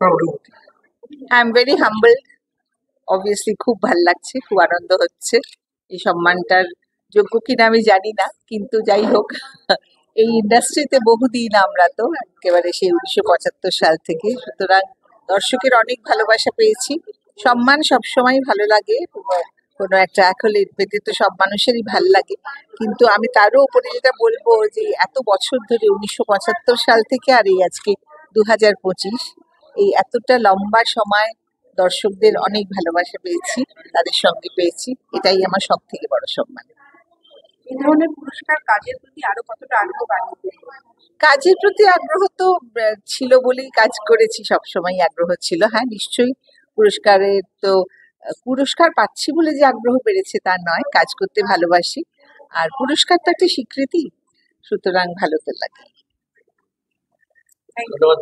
আপনার অনুভূতি? I am very humbled. Obviously খুব ভাল লাগছে, খুব আনন্দ হচ্ছে। এই সম্মানটার যোগ্য কিনা আমি জানি না, কিন্তু যাই হোক, এই ইন্ডাস্ট্রিতে বহুদিন আমরা তো একেবারে সেই 1975 সাল থেকে, সুতরাং দর্শকের অনেক ভালোবাসা পেয়েছি। সম্মান সবসময় ভালো লাগে, কোনো একটা অ্যাকোলেড পেতে তো সব মানুষেরই ভাল লাগে, কিন্তু আমি তারও উপরে যেটা বলবো যে এত বছর ধরে 1975 সাল থেকে আর এই আজকে 2025, এই এতটা লম্বা সময় দর্শকদের অনেক ভালোবাসা পেয়েছি, তাদের সঙ্গে পেয়েছি, এটাই আমার সব থেকে বড় সম্মান। এই ধরনের পুরস্কার কাজের প্রতি আরো কতটা আগ্রহ বাড়িয়ে তুলবে? কাজের প্রতি আগ্রহ তো ছিল বলেই কাজ করেছি, সবসময় আগ্রহ ছিল। হ্যাঁ, নিশ্চয়ই পুরস্কারের তো পুরস্কার পাচ্ছি বলে যে আগ্রহ বেড়েছে তা নয়, কাজ করতে ভালোবাসি, আর পুরস্কার তো একটা স্বীকৃতি, সুতরাং ভালো তো লাগে। ধন্যবাদ।